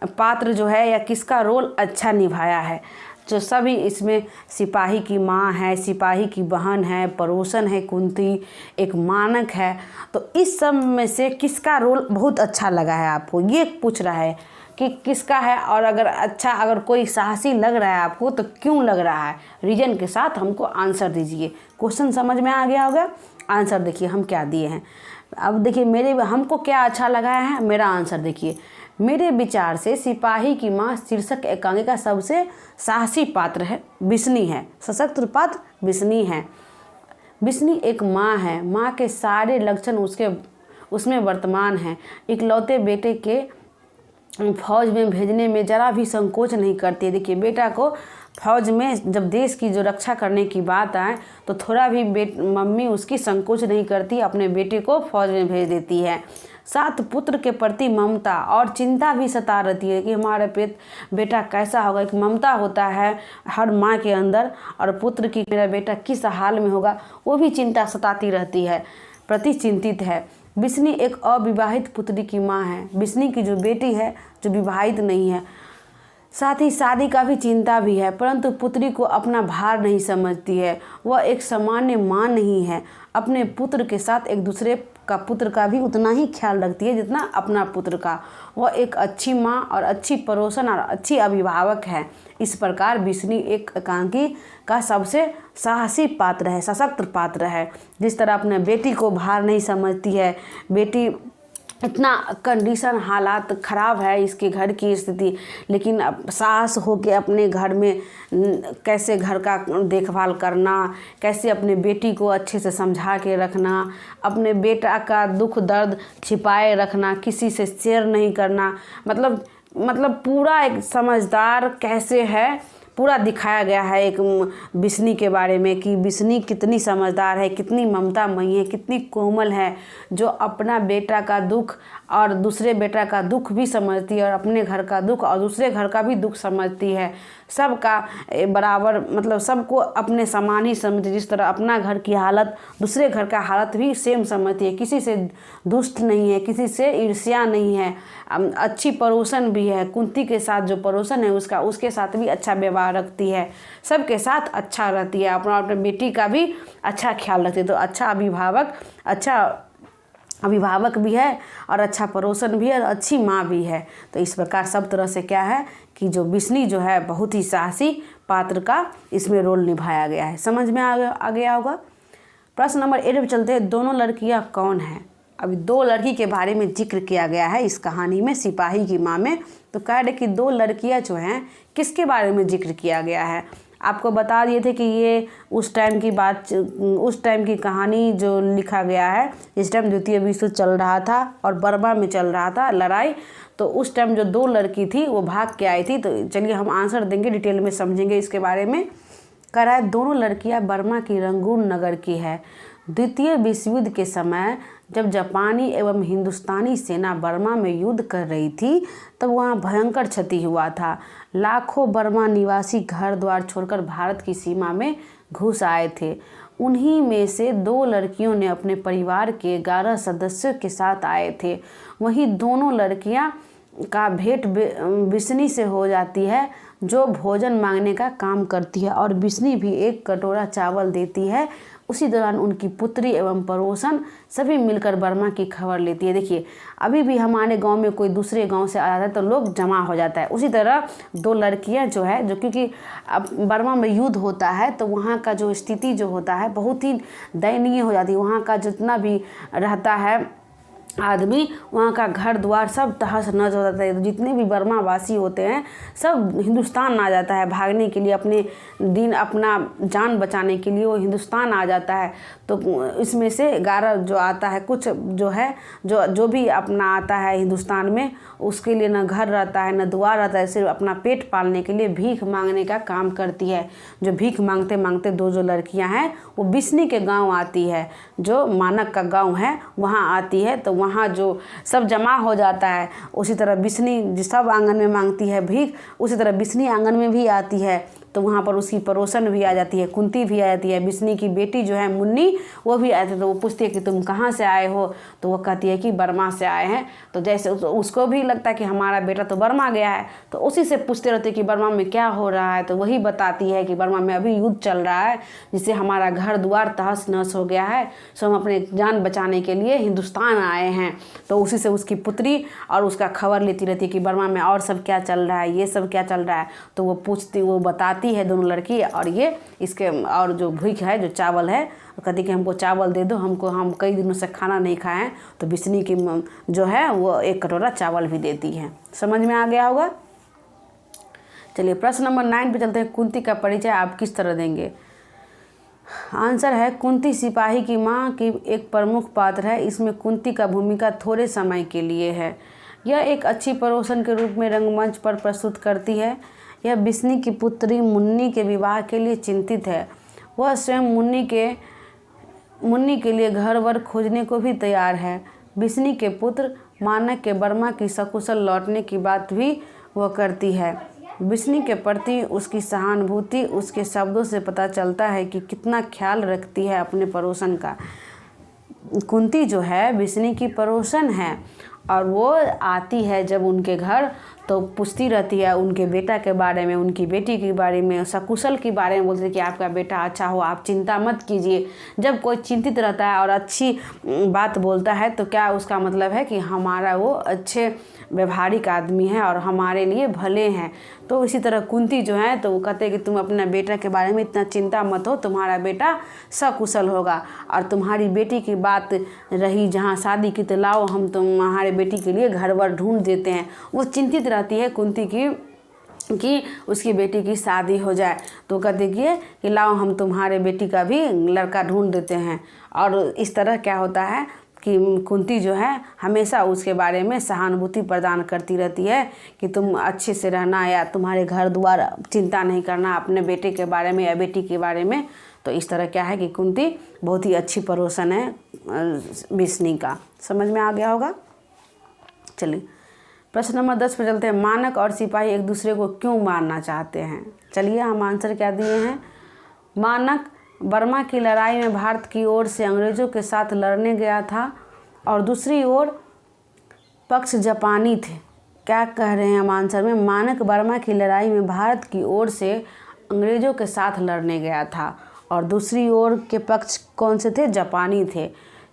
[SPEAKER 1] पात्र जो है या किसका रोल अच्छा निभाया है। जो सभी इसमें सिपाही की माँ है, सिपाही की बहन है, पड़ोसन है कुंती, एक मानक है, तो इस सब में से किसका रोल बहुत अच्छा लगा है आपको, ये पूछ रहा है कि किसका है। और अगर कोई साहसी लग रहा है आपको तो क्यों लग रहा है, रीजन के साथ हमको आंसर दीजिए। क्वेश्चन समझ में आ गया होगा, आंसर देखिए हम क्या दिए हैं। अब देखिए हमको क्या अच्छा लगा है, मेरा आंसर देखिए। मेरे विचार से सिपाही की माँ शीर्षक एकांकी का सबसे साहसी पात्र है, बिस्नी है, सशक्त पात्र बिस्नी है। बिस्नी एक माँ है, माँ के सारे लक्षण उसमें वर्तमान हैं। इकलौते बेटे के फौज में भेजने में ज़रा भी संकोच नहीं करती है। देखिए, बेटा को फौज में जब देश की जो रक्षा करने की बात आए तो थोड़ा भी मम्मी उसकी संकोच नहीं करती, अपने बेटे को फौज में भेज देती है। साथ पुत्र के प्रति ममता और चिंता भी सता रहती है कि हमारा बेटा कैसा होगा। एक ममता होता है हर माँ के अंदर, और पुत्र की मेरा बेटा किस हाल में होगा वो भी चिंता सताती रहती है, प्रति चिंतित है। बिस्नी एक अविवाहित पुत्री की माँ है। बिस्नी की जो बेटी है जो विवाहित नहीं है, साथ ही शादी का भी चिंता भी है, परंतु पुत्री को अपना भार नहीं समझती है। वह एक सामान्य माँ नहीं है, अपने पुत्र के साथ एक दूसरे का पुत्र का भी उतना ही ख्याल रखती है जितना अपना पुत्र का। वह एक अच्छी माँ और अच्छी पड़ोसन और अच्छी अभिभावक है। इस प्रकार बिस्नी एक एकांकी का सबसे साहसी पात्र है, सशक्त पात्र है। जिस तरह अपने बेटी को भार नहीं समझती है, बेटी इतना कंडीशन हालात ख़राब है इसके घर की स्थिति, लेकिन अब सास हो के अपने घर में कैसे घर का देखभाल करना, कैसे अपने बेटी को अच्छे से समझा के रखना, अपने बेटा का दुख दर्द छिपाए रखना, किसी से शेयर नहीं करना, मतलब पूरा एक समझदार कैसे है पूरा दिखाया गया है एक बिस्नी के बारे में कि बिस्नी कितनी समझदार है, कितनी ममतामयी है, कितनी कोमल है, जो अपना बेटा का दुख और दूसरे बेटा का दुख भी समझती है और अपने घर का दुख और दूसरे घर का भी दुख समझती है। सबका बराबर, मतलब सबको अपने समान ही समझती है। जिस तरह अपना घर की हालत दूसरे घर का हालत भी सेम समझती है, किसी से दुष्ट नहीं है, किसी से ईर्ष्या नहीं है। अच्छी पड़ोसन भी है, कुंती के साथ जो पड़ोसन है उसके साथ भी अच्छा व्यवहार रखती है, सबके साथ अच्छा रहती है, अपने बेटी का भी अच्छा ख्याल रखती है। तो अच्छा अभिभावक भी है और अच्छा पड़ोसन भी है और अच्छी माँ भी है। तो इस प्रकार सब तरह से क्या है कि जो बिस्नी जो है बहुत ही साहसी पात्र का इसमें रोल निभाया गया है। समझ में आ गया होगा। प्रश्न नंबर 8 पे चलते हैं। दोनों लड़कियां कौन हैं? अभी 2 लड़की के बारे में जिक्र किया गया है इस कहानी में, सिपाही की माँ में। तो कह रहे कि 2 लड़कियां जो हैं किसके बारे में जिक्र किया गया है। आपको बता दिए थे कि ये उस टाइम की कहानी जो लिखा गया है, इस टाइम द्वितीय विश्व चल रहा था और बर्मा में चल रहा था लड़ाई। तो उस टाइम जो 2 लड़की थी वो भाग के आई थी। तो चलिए हम आंसर देंगे, डिटेल में समझेंगे इसके बारे में। कह रहा है दोनों लड़कियां बर्मा की रंगून नगर की है। द्वितीय विश्व युद्ध के समय जब जापानी एवं हिंदुस्तानी सेना बर्मा में युद्ध कर रही थी तब वहाँ भयंकर क्षति हुआ था। लाखों बर्मा निवासी घर द्वार छोड़कर भारत की सीमा में घुस आए थे। उन्हीं में से 2 लड़कियों ने अपने परिवार के 11 सदस्यों के साथ आए थे। वहीं दोनों लड़कियां का भेंट बिस्नी से हो जाती है जो भोजन मांगने का काम करती है और बिस्नी भी एक कटोरा चावल देती है उसी दौरान उनकी पुत्री एवं पड़ोसन सभी मिलकर बर्मा की खबर लेती है। देखिए अभी भी हमारे गांव में कोई दूसरे गांव से आ जाता है तो लोग जमा हो जाता है। उसी तरह दो लड़कियां जो है, जो क्योंकि अब बर्मा में युद्ध होता है तो वहाँ का जो स्थिति जो होता है बहुत ही दयनीय हो जाती है। वहाँ का जितना भी रहता है आदमी, वहाँ का घर द्वार सब तहस नहस हो जाता है। तो जितने भी बर्मा वासी होते हैं सब हिंदुस्तान आ जाता है भागने के लिए, अपना जान बचाने के लिए वो हिंदुस्तान आ जाता है। तो इसमें से 11 जो आता है, कुछ जो है जो भी अपना आता है हिंदुस्तान में, उसके लिए न घर रहता है न द्वार रहता है, सिर्फ अपना पेट पालने के लिए भीख मांगने का काम करती है। जो भीख मांगते मांगते दो जो लड़कियां हैं वो बिस्नी के गांव आती है, जो मानक का गांव है वहाँ आती है। तो वहाँ जो सब जमा हो जाता है, उसी तरह बिस्नी सब आंगन में मांगती है भीख, उसी तरह बिस्नी आंगन में भी आती है। तो वहाँ पर उसकी पड़ोसन भी आ जाती है, कुंती भी आ जाती है, बिस्नी की बेटी जो है मुन्नी वो भी आती है। तो वो पूछती है कि तुम कहाँ से आए हो, तो वो कहती है कि बर्मा से आए हैं। तो जैसे उसको भी लगता है कि हमारा बेटा तो बर्मा गया है, तो उसी से पूछते रहते कि बर्मा में क्या हो रहा है। तो वही बताती है कि बर्मा में अभी युद्ध चल रहा है, जिससे हमारा घर द्वार तहस नहस हो गया है, सो हम अपने जान बचाने के लिए हिंदुस्तान आए हैं। तो उसी से उसकी पुत्री और उसका खबर लेती रहती है कि बर्मा में और सब क्या चल रहा है, ये सब क्या चल रहा है। तो वो बताती है दोनों लड़की, और ये इसके और जो भूख है, जो चावल है, कहती कि हमको चावल दे दो, हम कई दिनों से खाना नहीं खाए हैं। तो बिस्नी की जो है वो 1 कटोरा चावल भी देती है। समझ में आ गया होगा। चलिए प्रश्न नंबर 9 पे चलते हैं। कुंती का परिचय आप किस तरह देंगे। आंसर है कुंती सिपाही की माँ की एक प्रमुख पात्र है। इसमें कुंती का भूमिका थोड़े समय के लिए है। यह एक अच्छी पड़ोसन के रूप में रंगमंच पर प्रस्तुत करती है। यह बिस्नी की पुत्री मुन्नी के विवाह के लिए चिंतित है। वह स्वयं मुन्नी के लिए घर वर खोजने को भी तैयार है। बिस्नी के पुत्र मानक के बर्मा की सकुशल लौटने की बात भी वह करती है। बिस्नी के प्रति उसकी सहानुभूति उसके शब्दों से पता चलता है कि कितना ख्याल रखती है अपने पड़ोसन का। कुंती जो है बिस्नी की पड़ोसन है, और वो आती है जब उनके घर तो पूछती रहती है उनके बेटा के बारे में, उनकी बेटी के बारे में, सकुशल के बारे में। बोलती है कि आपका बेटा अच्छा हो, आप चिंता मत कीजिए। जब कोई चिंतित रहता है और अच्छी बात बोलता है तो क्या उसका मतलब है कि हमारा वो अच्छे व्यवहारिक आदमी है और हमारे लिए भले हैं। तो इसी तरह कुंती जो है तो वो कहते हैं कि तुम अपने बेटा के बारे में इतना चिंता मत हो, तुम्हारा बेटा सकुशल होगा। और तुम्हारी बेटी की बात रही जहाँ शादी की, तो लाओ हम तुम्हारे बेटी के लिए घर वर ढूंढ देते हैं। वो चिंतित रहती है कुंती की कि उसकी बेटी की शादी हो जाए। तो कहते कि लाओ हम तुम्हारे बेटी का भी लड़का ढूंढ देते हैं। और इस तरह क्या होता है कि कुंती जो है हमेशा उसके बारे में सहानुभूति प्रदान करती रहती है कि तुम अच्छे से रहना, या तुम्हारे घर द्वार चिंता नहीं करना अपने बेटे के बारे में या बेटी के बारे में। तो इस तरह क्या है कि कुंती बहुत ही अच्छी पड़ोसन है बिस्नी का। समझ में आ गया होगा। चलिए प्रश्न नंबर 10 पे चलते हैं। मानक और सिपाही एक दूसरे को क्यों मारना चाहते हैं। चलिए हम आंसर क्या दिए हैं। मानक बर्मा की लड़ाई में भारत की ओर से अंग्रेज़ों के साथ लड़ने गया था, और दूसरी ओर पक्ष जापानी थे। क्या कह रहे हैं हम आंसर में। मानक बर्मा की लड़ाई में भारत की ओर से अंग्रेज़ों के साथ लड़ने गया था, और दूसरी ओर के पक्ष कौन से थे, जापानी थे।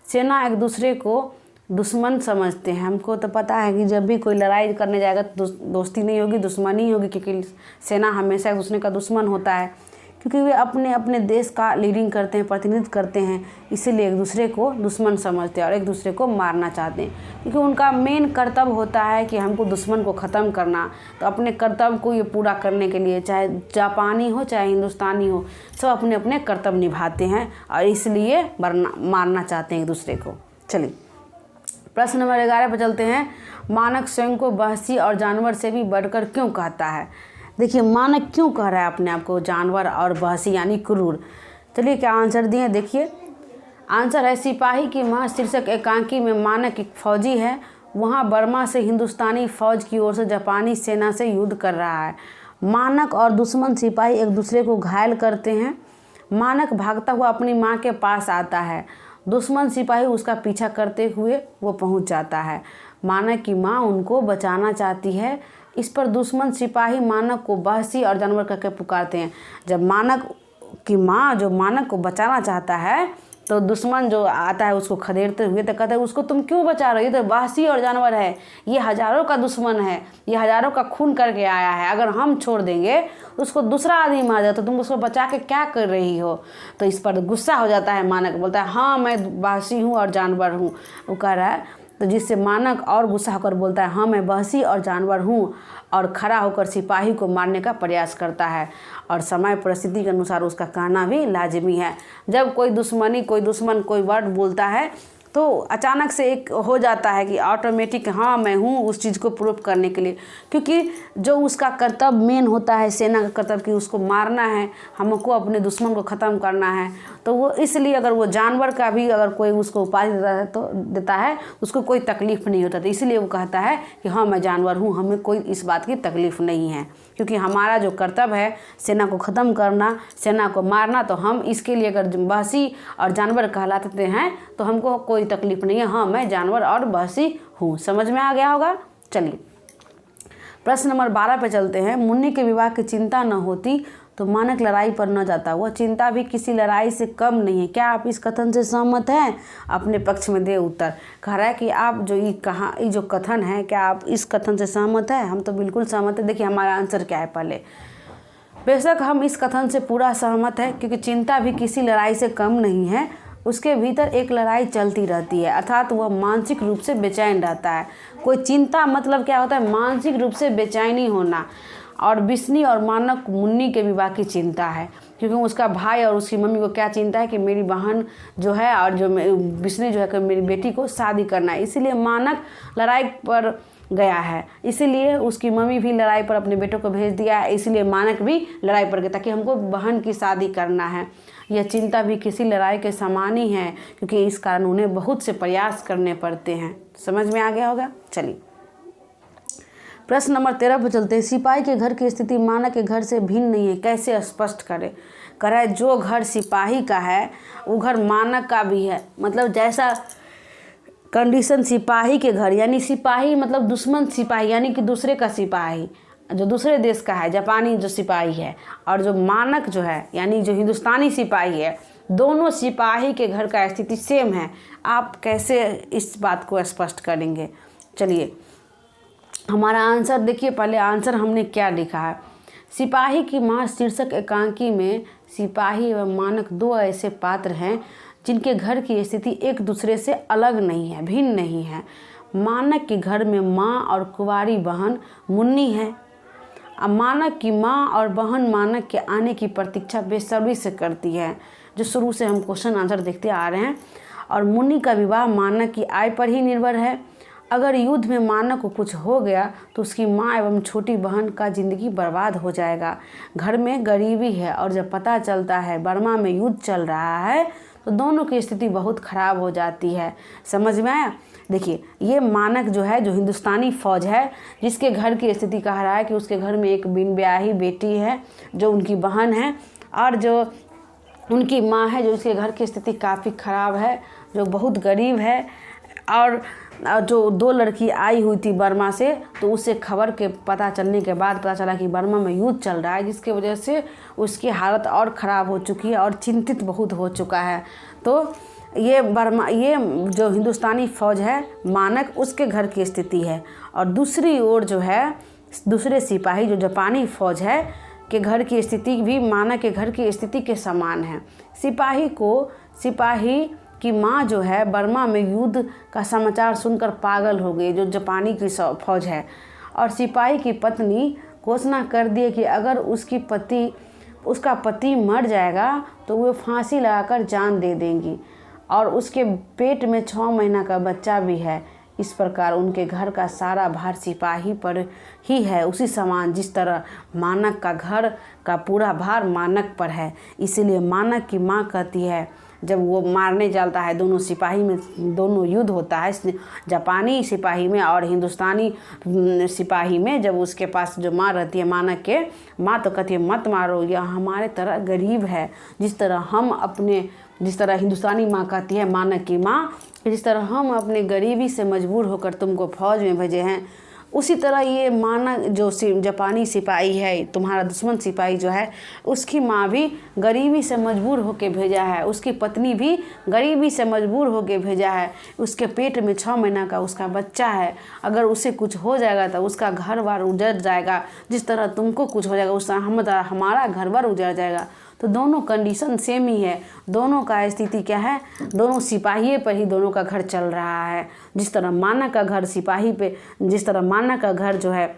[SPEAKER 1] सेना एक दूसरे को दुश्मन समझते हैं। हमको तो पता है कि जब भी कोई लड़ाई करने जाएगा तो दोस्ती नहीं होगी, दुश्मनी होगी, क्योंकि सेना हमेशा एक दूसरे का दुश्मन होता है, क्योंकि वे अपने अपने देश का लीडिंग करते हैं, प्रतिनिधित्व करते हैं। इसीलिए एक दूसरे को दुश्मन समझते हैं और एक दूसरे को मारना चाहते हैं, क्योंकि उनका मेन कर्तव्य होता है कि हमको दुश्मन को ख़त्म करना। तो अपने कर्तव्य को ये पूरा करने के लिए चाहे जापानी हो चाहे हिंदुस्तानी हो, सब अपने अपने कर्तव्य निभाते हैं और इसलिए मारना चाहते हैं एक दूसरे को। चलिए प्रश्न नंबर 11 पर चलते हैं। मानक स्वयं को बहसी और जानवर से भी बढ़कर क्यों कहता है। देखिए मानक क्यों कह रहा है अपने आप को जानवर और बहसी यानी क्रूर। चलिए क्या आंसर दिए देखिए। आंसर है सिपाही की माँ शीर्षक एकांकी में मानक एक फौजी है। वहाँ बर्मा से हिंदुस्तानी फौज की ओर से जापानी सेना से युद्ध कर रहा है। मानक और दुश्मन सिपाही एक दूसरे को घायल करते हैं। मानक भागता हुआ अपनी माँ के पास आता है। दुश्मन सिपाही उसका पीछा करते हुए वो पहुंच जाता है। मानक की माँ उनको बचाना चाहती है। इस पर दुश्मन सिपाही मानक को बहसी और जानवर करके पुकारते हैं। जब मानक की माँ जो मानक को बचाना चाहता है तो दुश्मन जो आता है उसको खदेड़ते हुए तो कहता है उसको तुम क्यों बचा रहे हो, ये तो वहशी और जानवर है, ये हज़ारों का दुश्मन है, ये हज़ारों का खून करके आया है, अगर हम छोड़ देंगे उसको दूसरा आदमी मार जाए तो तुम उसको बचा के क्या कर रही हो। तो इस पर गुस्सा हो जाता है मानक, बोलता है हाँ मैं वहशी हूँ और जानवर हूँ। वो कह रहा है तो जिससे मानक और गुस्सा होकर बोलता है हाँ मैं वहशी और जानवर हूँ, और खड़ा होकर सिपाही को मारने का प्रयास करता है। और समय परिस्थिति के अनुसार उसका कहना भी लाजिमी है। जब कोई दुश्मन कोई वर्ड बोलता है तो अचानक से एक हो जाता है कि ऑटोमेटिक हाँ मैं हूँ उस चीज़ को प्रूफ करने के लिए, क्योंकि जो उसका कर्तव्य मेन होता है सेना का कर्तव्य कि उसको मारना है, हमको अपने दुश्मन को ख़त्म करना है, तो वो इसलिए अगर वो जानवर का भी अगर कोई उसको उपाधि देता है उसको कोई तकलीफ़ नहीं होता, तो इसलिए वो कहता है कि हाँ मैं जानवर हूँ, हमें कोई इस बात की तकलीफ़ नहीं है, क्योंकि हमारा जो कर्तव्य है सेना को ख़त्म करना, सेना को मारना, तो हम इसके लिए अगर वहशी और जानवर कहलाते हैं तो हमको कोई तकलीफ़ नहीं है, हाँ मैं जानवर और वहशी हूँ। समझ में आ गया होगा। चलिए प्रश्न नंबर 12 पे चलते हैं। मुन्नी के विवाह की चिंता न होती तो मानक लड़ाई पर न जाता, वह चिंता भी किसी लड़ाई से कम नहीं है। क्या आप इस कथन से सहमत हैं? अपने पक्ष में दे उत्तर। कह रहा है कि आप जो ये जो कथन है, क्या आप इस कथन से सहमत हैं? हम तो बिल्कुल सहमत है। देखिए हमारा आंसर क्या है पहले। बेशक हम इस कथन से पूरा सहमत है, क्योंकि चिंता भी किसी लड़ाई से कम नहीं है, उसके भीतर एक लड़ाई चलती रहती है, अर्थात वह मानसिक रूप से बेचैन रहता है। कोई चिंता मतलब क्या होता है? मानसिक रूप से बेचैनी होना। और बिस्नी और मानक मुन्नी के विवाह की चिंता है, क्योंकि उसका भाई और उसकी मम्मी को क्या चिंता है कि मेरी बहन जो है और जो बिस्नी जो है कि मेरी बेटी को शादी करना है, इसीलिए मानक लड़ाई पर गया है, इसीलिए उसकी मम्मी भी लड़ाई पर अपने बेटों को भेज दिया है, इसीलिए मानक भी लड़ाई पर गया ताकि हमको बहन की शादी करना है। यह चिंता भी किसी लड़ाई के समान ही है, क्योंकि इस कारण उन्हें बहुत से प्रयास करने पड़ते हैं। समझ में आ गया होगा। चलिए प्रश्न नंबर 13 पर चलते हैं। सिपाही के घर की स्थिति मानक के घर से भिन्न नहीं है, कैसे स्पष्ट करें? कह रहा है जो घर सिपाही का है वो घर मानक का भी है। मतलब जैसा कंडीशन सिपाही के घर, यानी सिपाही मतलब दुश्मन सिपाही, यानी कि दूसरे का सिपाही जो दूसरे देश का है, जापानी जो सिपाही है, और जो मानक जो है यानी जो हिंदुस्तानी सिपाही है, दोनों सिपाही के घर का स्थिति सेम है। आप कैसे इस बात को स्पष्ट करेंगे? चलिए हमारा आंसर देखिए। पहले आंसर हमने क्या लिखा है। सिपाही की माँ शीर्षक एकांकी में सिपाही एवं मानक दो ऐसे पात्र हैं जिनके घर की स्थिति एक दूसरे से अलग नहीं है, भिन्न नहीं है। मानक के घर में माँ और कुंवारी बहन मुन्नी है। अब मानक की माँ और बहन मानक के आने की प्रतीक्षा बेसब्री से करती है, जो शुरू से हम क्वेश्चन आंसर देखते आ रहे हैं। और मुन्नी का विवाह मानक की आय पर ही निर्भर है। अगर युद्ध में मानक को कुछ हो गया तो उसकी माँ एवं छोटी बहन का ज़िंदगी बर्बाद हो जाएगा। घर में गरीबी है और जब पता चलता है बर्मा में युद्ध चल रहा है तो दोनों की स्थिति बहुत ख़राब हो जाती है। समझ में आया? देखिए ये मानक जो है, जो हिंदुस्तानी फ़ौज है, जिसके घर की स्थिति कह रहा है कि उसके घर में एक बिन ब्याही बेटी है जो उनकी बहन है, और जो उनकी माँ है जो उसके घर की स्थिति काफ़ी ख़राब है, जो बहुत गरीब है। और जो दो लड़की आई हुई थी बर्मा से, तो उससे खबर के पता चलने के बाद पता चला कि बर्मा में युद्ध चल रहा है, जिसकी वजह से उसकी हालत और ख़राब हो चुकी है और चिंतित बहुत हो चुका है। तो ये जो हिंदुस्तानी फ़ौज है मानक, उसके घर की स्थिति है। और दूसरी ओर जो है दूसरे सिपाही जो जापानी फ़ौज है के घर की स्थिति भी मानक के घर की स्थिति के समान है। सिपाही की माँ जो है बर्मा में युद्ध का समाचार सुनकर पागल हो गई, जो जापानी की फ़ौज है। और सिपाही की पत्नी घोषणा कर दी कि अगर उसका पति मर जाएगा तो वो फांसी लगाकर जान दे देंगी, और उसके पेट में 6 महीना का बच्चा भी है। इस प्रकार उनके घर का सारा भार सिपाही पर ही है, उसी समान जिस तरह मानक का घर का पूरा भार मानक पर है। इसीलिए मानक की माँ कहती है, जब वो मारने जाता है, दोनों सिपाही में दोनों युद्ध होता है, जापानी सिपाही में और हिंदुस्तानी सिपाही में, जब उसके पास जो माँ रहती है मानक के माँ, तो कहती है मत मारो, यह हमारे तरह गरीब है। जिस तरह हिंदुस्तानी माँ कहती है मानक की माँ, जिस तरह हम अपने गरीबी से मजबूर होकर तुमको फ़ौज में भेजे हैं, उसी तरह ये माना जो जापानी सिपाही है, तुम्हारा दुश्मन सिपाही जो है, उसकी माँ भी गरीबी से मजबूर होके भेजा है, उसकी पत्नी भी गरीबी से मजबूर होके भेजा है। उसके पेट में 6 महीना का उसका बच्चा है। अगर उसे कुछ हो जाएगा तो उसका घर बार उजड़ जाएगा। जिस तरह तुमको कुछ हो जाएगा उस तरह हमारा घर बार उजड़ जाएगा। तो दोनों कंडीशन सेम ही है। दोनों का स्थिति क्या है, दोनों सिपाही पर ही दोनों का घर चल रहा है। जिस तरह मानक का घर सिपाही पे, जिस तरह मानक का घर जो है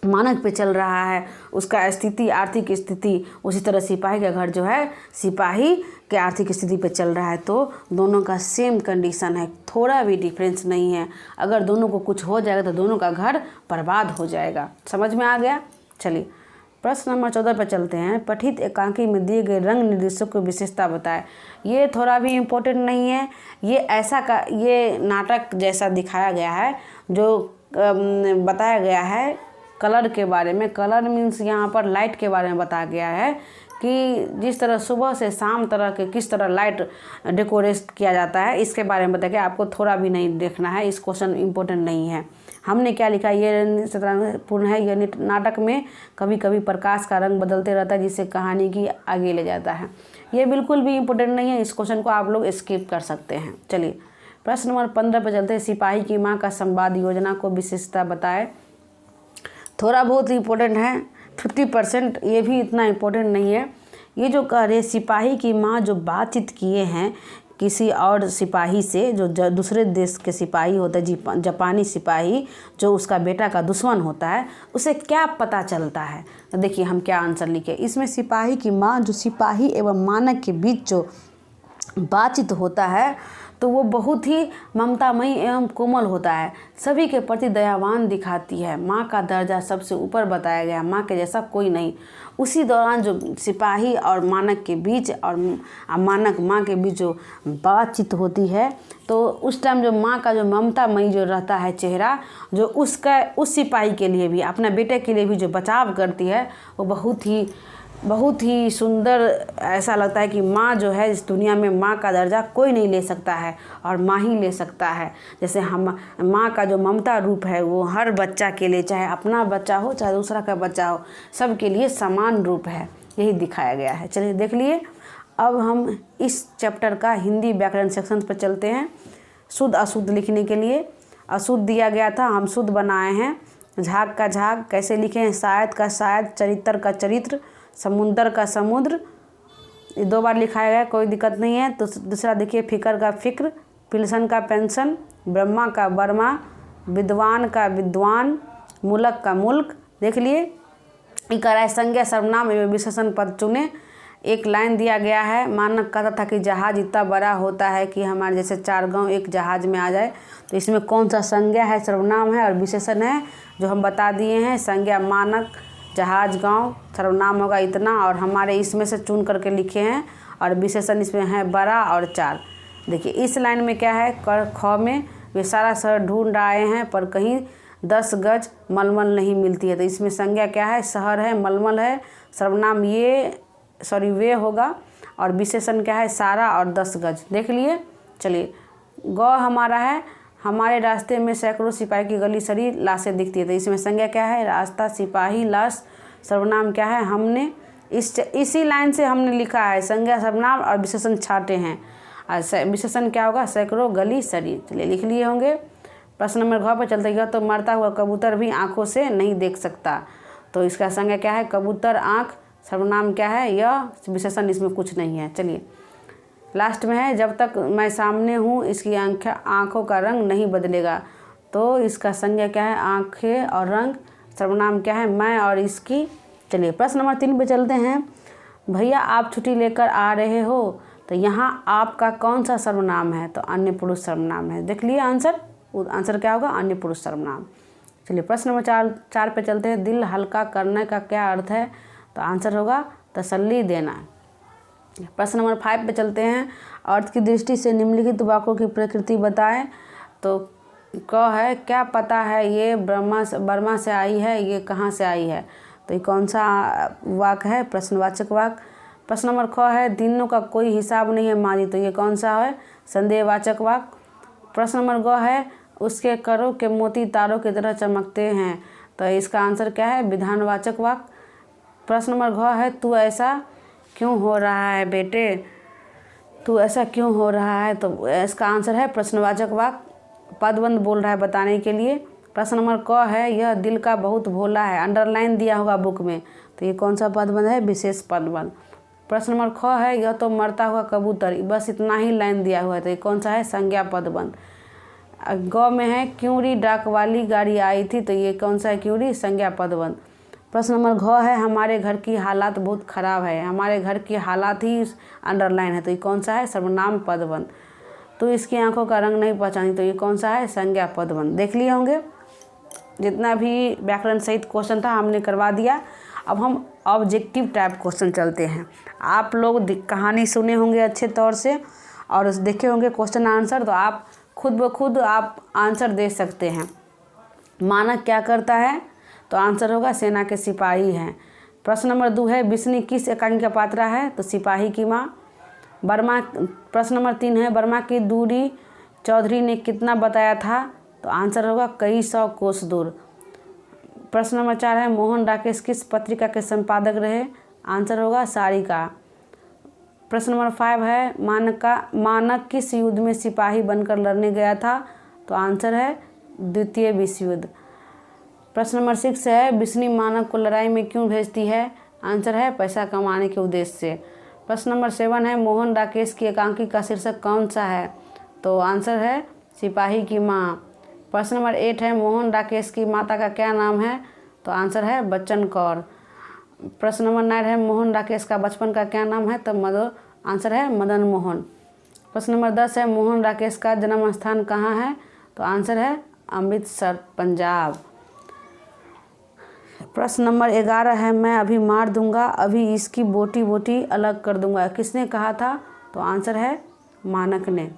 [SPEAKER 1] मानक पे चल रहा है, उसका स्थिति आर्थिक स्थिति, उसी तरह सिपाही का घर जो है सिपाही के आर्थिक स्थिति पे चल रहा है। तो दोनों का सेम कंडीशन है, थोड़ा भी डिफरेंस नहीं है। अगर दोनों को कुछ हो जाएगा तो दोनों का घर बर्बाद हो जाएगा। समझ में आ गया? चलिए प्रश्न नंबर 14 पर चलते हैं। पठित एकांकी में दिए गए रंग निर्देशक की विशेषता बताएं। ये थोड़ा भी इम्पोर्टेंट नहीं है। ये नाटक जैसा दिखाया गया है, जो बताया गया है कलर के बारे में। कलर मीन्स यहाँ पर लाइट के बारे में बताया गया है कि जिस तरह सुबह से शाम तरह के किस तरह लाइट डेकोरेट किया जाता है, इसके बारे में बताया गया। आपको थोड़ा भी नहीं देखना है, इस क्वेश्चन इम्पोर्टेंट नहीं है। हमने क्या लिखा, ये सतरंगपूर्ण है। ये नाटक में कभी कभी प्रकाश का रंग बदलते रहता है, जिससे कहानी की आगे ले जाता है। ये बिल्कुल भी इम्पोर्टेंट नहीं है, इस क्वेश्चन को आप लोग स्किप कर सकते हैं। चलिए प्रश्न नंबर 15 पर चलते हैं। सिपाही की माँ का संवाद योजना को विशेषता बताए। थोड़ा बहुत इम्पोर्टेंट है, 50%। ये भी इतना इम्पोर्टेंट नहीं है। ये जो कह रहे सिपाही की माँ जो बातचीत किए हैं किसी और सिपाही से, जो दूसरे देश के सिपाही होता है, जापानी सिपाही जो उसका बेटा का दुश्मन होता है, उसे क्या पता चलता है। तो देखिए हम क्या आंसर लिखे इसमें। सिपाही की माँ जो सिपाही एवं मानक के बीच जो बातचीत होता है तो वो बहुत ही ममतामयी एवं कोमल होता है, सभी के प्रति दयावान दिखाती है। माँ का दर्जा सबसे ऊपर बताया गया, माँ के जैसा कोई नहीं। उसी दौरान जो सिपाही और मानक के बीच और मानक माँ के बीच जो बातचीत होती है, तो उस टाइम जो माँ का जो ममतामयी जो रहता है चेहरा, जो उस सिपाही के लिए भी, अपने बेटे के लिए भी जो बचाव करती है, वो बहुत ही सुंदर। ऐसा लगता है कि माँ जो है इस दुनिया में, माँ का दर्जा कोई नहीं ले सकता है और माँ ही ले सकता है। जैसे हम माँ का जो ममता रूप है वो हर बच्चा के लिए, चाहे अपना बच्चा हो चाहे दूसरा का बच्चा हो, सब के लिए समान रूप है, यही दिखाया गया है। चलिए देख लिए। अब हम इस चैप्टर का हिंदी व्याकरण सेक्शन पर चलते हैं। शुद्ध अशुद्ध लिखने के लिए अशुद्ध दिया गया था, हम शुद्ध बनाए हैं। झाग का झाग कैसे लिखें, शायद का शायद, चरित्र का चरित्र, समुद्र का समुद्र, ये 2 बार लिखाया गया, कोई दिक्कत नहीं है। तो दूसरा देखिए, फिक्र का फिक्र, पेंशन का पेंशन, ब्रह्मा का ब्रह्मा, विद्वान का विद्वान, मुल्क का मुल्क। देख लिए। इकारा संज्ञा सर्वनाम एवं विशेषण पद चुने। एक लाइन दिया गया है, मानक कहता था कि जहाज इतना बड़ा होता है कि हमारे जैसे 4 गांव एक जहाज में आ जाए। तो इसमें कौन सा संज्ञा है, सर्वनाम है और विशेषण है, जो हम बता दिए हैं। संज्ञा मानक, जहाज गांव, सर्वनाम होगा इतना, और हमारे इसमें से चुन करके लिखे हैं, और विशेषण इसमें है बड़ा और 4। देखिए इस लाइन में क्या है, ख में वे सारा शहर ढूंढ आए हैं पर कहीं 10 गज मलमल नहीं मिलती है। तो इसमें संज्ञा क्या है, शहर है, मलमल है, सर्वनाम वे होगा, और विशेषण क्या है, सारा और 10 गज। देख लिए। चलिए ग हमारा है, हमारे रास्ते में सैकड़ों सिपाही की गली सड़ी लाशें दिखती है। तो इसमें संज्ञा क्या है, रास्ता, सिपाही, लाश, सर्वनाम क्या है, हमने इसी लाइन से हमने लिखा है, संज्ञा सर्वनाम और विशेषण छाटे हैं। और विशेषण क्या होगा, सैकड़ों गली सड़ी। चलिए लिख लिए होंगे। प्रश्न नंबर घ पर चलते गया। तो मरता हुआ कबूतर भी आँखों से नहीं देख सकता। तो इसका संज्ञा क्या है, कबूतर, आँख, सर्वनाम क्या है, यह, विशेषण इसमें कुछ नहीं है। चलिए लास्ट में है, जब तक मैं सामने हूँ इसकी आँखों का रंग नहीं बदलेगा। तो इसका संज्ञा क्या है, आँखें और रंग, सर्वनाम क्या है, मैं और इसकी। चलिए प्रश्न नंबर 3 पे चलते हैं। भैया आप छुट्टी लेकर आ रहे हो। तो यहाँ आपका कौन सा सर्वनाम है, तो अन्य पुरुष सर्वनाम है। देख लिए आंसर क्या होगा, अन्य पुरुष सर्वनाम। चलिए प्रश्न नंबर 4 पे चलते हैं। दिल हल्का करने का क्या अर्थ है, तो आंसर होगा तसल्ली देना। प्रश्न नंबर 5 पे चलते हैं। अर्थ की दृष्टि से निम्नलिखित वाक्यों की प्रकृति बताएं। तो क है, क्या पता है ये बर्मा से आई है, ये कहाँ से आई है। तो ये कौन सा वाक्य है, प्रश्नवाचक वाक्य। प्रश्न नंबर ख है, दिनों का कोई हिसाब नहीं है माजी। तो ये कौन सा है, संदेहवाचक वाक्य। प्रश्न नंबर ग है, उसके करों के मोती तारों की तरह चमकते हैं। तो इसका आंसर क्या है? विधानवाचक वाक्य। प्रश्न नंबर घ है, तू ऐसा क्यों हो रहा है बेटे? तू ऐसा क्यों हो रहा है? तो इसका आंसर है प्रश्नवाचक वाक्य। पदबंध बोल रहा है बताने के लिए। प्रश्न नंबर क है, यह दिल का बहुत भोला है। अंडरलाइन दिया होगा बुक में, तो ये कौन सा पदबंध है? विशेष पदबंध। प्रश्न नंबर ख है, यह तो मरता हुआ कबूतर। बस इतना ही लाइन दिया हुआ है, तो ये कौन सा है? संज्ञा पदबंध। ग में है, क्यों री डाक वाली गाड़ी आई थी। तो ये कौन सा है? क्यों री, संज्ञा पदबंध। प्रश्न नंबर घ है, हमारे घर की हालात बहुत ख़राब है। हमारे घर की हालात ही अंडरलाइन है, तो ये कौन सा है? सर्वनाम पदबंध। तो इसकी आंखों का रंग नहीं पहचानी, तो ये कौन सा है? संज्ञा पदबंध। देख लिए होंगे जितना भी व्याकरण सहित क्वेश्चन था हमने करवा दिया। अब हम ऑब्जेक्टिव टाइप क्वेश्चन चलते हैं। आप लोग कहानी सुने होंगे अच्छे तौर से और देखे होंगे क्वेश्चन आंसर, तो आप खुद ब खुद आप आंसर दे सकते हैं। मानक क्या करता है? तो आंसर होगा सेना के सिपाही हैं। प्रश्न नंबर 2 है, बिस्नी किस एकांकी का पात्रा है? तो सिपाही की माँ। बर्मा। प्रश्न नंबर 3 है, बर्मा की दूरी चौधरी ने कितना बताया था? तो आंसर होगा कई सौ कोस दूर। प्रश्न नंबर 4 है, मोहन राकेश किस पत्रिका के संपादक रहे? आंसर होगा सारिका। प्रश्न नंबर 5 है, मानक किस युद्ध में सिपाही बनकर लड़ने गया था? तो आंसर है द्वितीय विश्व युद्ध। प्रश्न नंबर 6 है, बिस्नी मानक को लड़ाई में क्यों भेजती है? आंसर है पैसा कमाने के उद्देश्य से। प्रश्न नंबर 7 है, मोहन राकेश की एकांकी का शीर्षक कौन सा है? तो आंसर है सिपाही की माँ। प्रश्न नंबर 8 है, मोहन राकेश की माता का क्या नाम है? तो आंसर है बच्चन कौर। प्रश्न नंबर 9 है, मोहन राकेश का बचपन का क्या नाम है? तो आंसर है मदन मोहन। प्रश्न नंबर 10 है, मोहन राकेश का जन्म स्थान कहाँ है? तो आंसर है अमृतसर, पंजाब। प्रश्न नंबर 11 है, मैं अभी मार दूंगा, अभी इसकी बोटी बोटी अलग कर दूंगा। किसने कहा था? तो आंसर है मानक ने।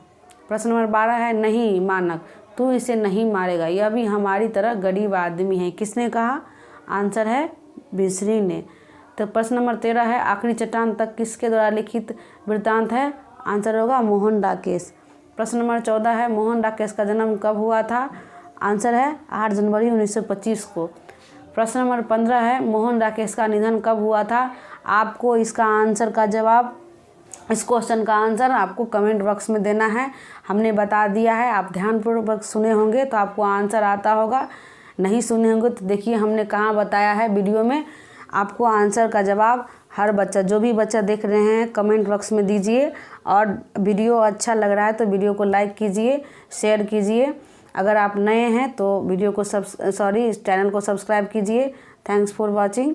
[SPEAKER 1] प्रश्न नंबर 12 है, नहीं मानक, तू इसे नहीं मारेगा, यह भी हमारी तरह गरीब आदमी है। किसने कहा? आंसर है बिस्री ने। तो प्रश्न नंबर 13 है, आखिरी चट्टान तक किसके द्वारा लिखित वृत्तांत है? आंसर होगा मोहन राकेश। प्रश्न नंबर 14 है, मोहन राकेश का जन्म कब हुआ था? आंसर है 8 जनवरी 1925 को। प्रश्न नंबर 15 है, मोहन राकेश का निधन कब हुआ था? आपको इसका आंसर का जवाब, इस क्वेश्चन का आंसर आपको कमेंट बॉक्स में देना है। हमने बता दिया है, आप ध्यानपूर्वक सुने होंगे तो आपको आंसर आता होगा। नहीं सुने होंगे तो देखिए हमने कहाँ बताया है वीडियो में। आपको आंसर का जवाब हर बच्चा, जो भी बच्चा देख रहे हैं, कमेंट बॉक्स में दीजिए। और वीडियो अच्छा लग रहा है तो वीडियो को लाइक कीजिए, शेयर कीजिए। अगर आप नए हैं तो वीडियो को चैनल को सब्सक्राइब कीजिए। Thanks for watching.